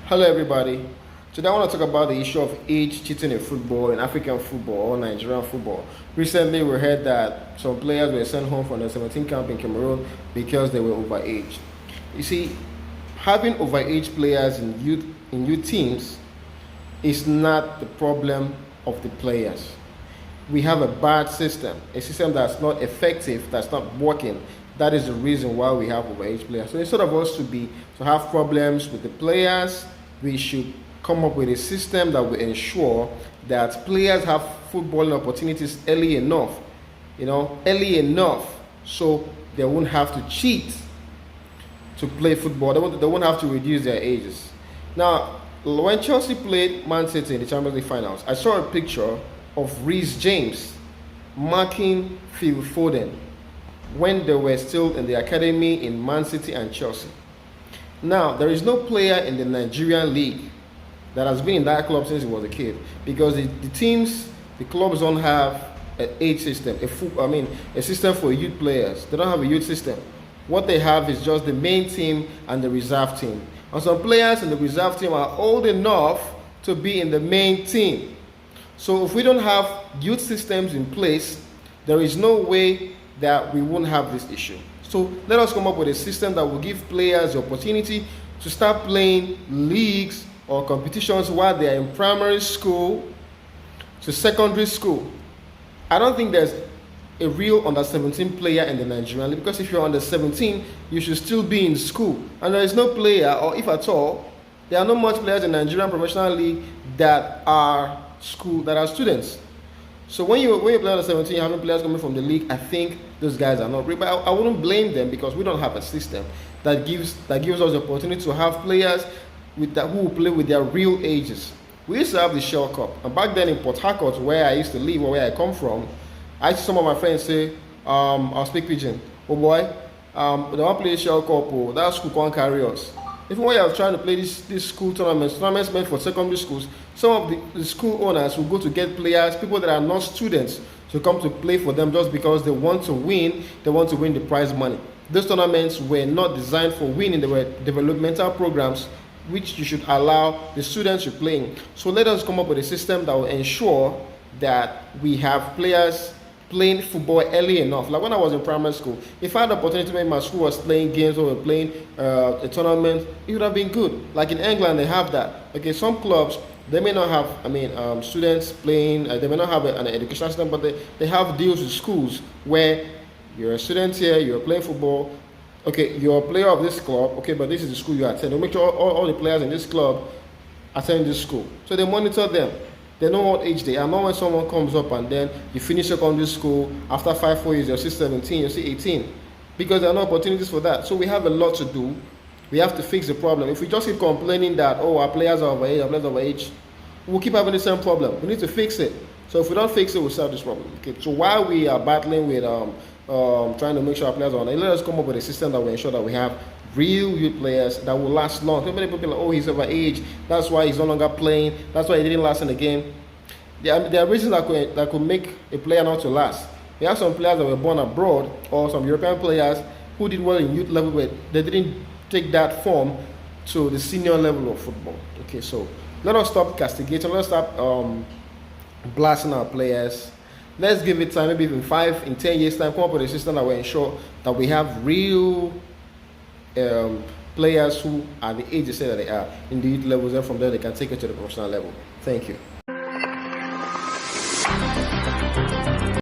Hello, everybody. Today, I want to talk about the issue of age cheating in football, in African football or Nigerian football. Recently, we heard that some players were sent home from the 17 camp in Cameroon because they were overage. You see, having overage players in youth teams is not the problem of the players. We have a bad system, a system that's not effective, that's not working. That is the reason why we have overage players. So instead of us to have problems with the players, we should come up with a system that will ensure that players have footballing opportunities early enough, so they won't have to cheat to play football. They won't have to reduce their ages. Now, when Chelsea played Man City in the Champions League finals, I saw a picture of Reece James marking Phil Foden when they were still in the academy in Man City and Chelsea. Now, there is no player in the Nigerian league that has been in that club since he was a kid, because the clubs don't have an age system, a system for youth players. They don't have a youth system. What they have is just the main team and the reserve team. And some players in the reserve team are old enough to be in the main team. So if we don't have youth systems in place, there is no way that we won't have this issue. So let us come up with a system that will give players the opportunity to start playing leagues or competitions while they are in primary school to secondary school. I don't think there's a real under 17 player in the Nigerian league, because if you're under 17, you should still be in school. And there is no player, or if at all, there are not much players in Nigerian professional league that are students. So when you play under 17, you're having players coming from the league, I think those guys are not real. But I wouldn't blame them, because we don't have a system that gives us the opportunity to have players who will play with their real ages. We used to have the Shell Cup, and back then in Port Harcourt, where I used to live or where I come from, I see some of my friends say, I'll speak pidgin. Oh boy, they want to play the Shell Cup, oh, that school can't carry us. Even when you're trying to play these school tournaments meant for secondary schools, some of the school owners will go to get players, people that are not students, to come to play for them just because they want to win the prize money. Those tournaments were not designed for winning, they were developmental programs which you should allow the students to play in. So let us come up with a system that will ensure that we have players playing football early enough. Like when I was in primary school, if I had the opportunity, maybe my school was playing games or playing a tournament, it would have been good. Like in England, they have that. Okay, some clubs, they may not have, students playing, they may not have an educational system, but they have deals with schools where you're a student here, you're playing football. Okay, you're a player of this club, okay, but this is the school you attend. They'll make sure all the players in this club attend this school. So they monitor them. They know what age they are. Not when someone comes up and then you finish secondary school, after 5-4 years, you'll see 17, you'll see 18. Because there are no opportunities for that. So we have a lot to do. We have to fix the problem. If we just keep complaining that, our players are overage, we'll keep having the same problem. We need to fix it. So if we don't fix it, we'll solve this problem. Okay. So while we are battling with trying to make sure our players are on, let us come up with a system that will ensure that we have real youth players that will last long. So many people are like, he's overage, that's why he's no longer playing, that's why he didn't last in the game. There are reasons that could make a player not to last. We have some players that were born abroad, or some European players who did well in youth level, but they didn't take that form to the senior level of football. Okay, so let us stop castigating, let's stop blasting our players. Let's give it time, maybe even 5 in 10 years time, come up with a system that will ensure that we have real players who are the age they say that they are in the youth levels, and from there they can take it to the professional level. Thank you.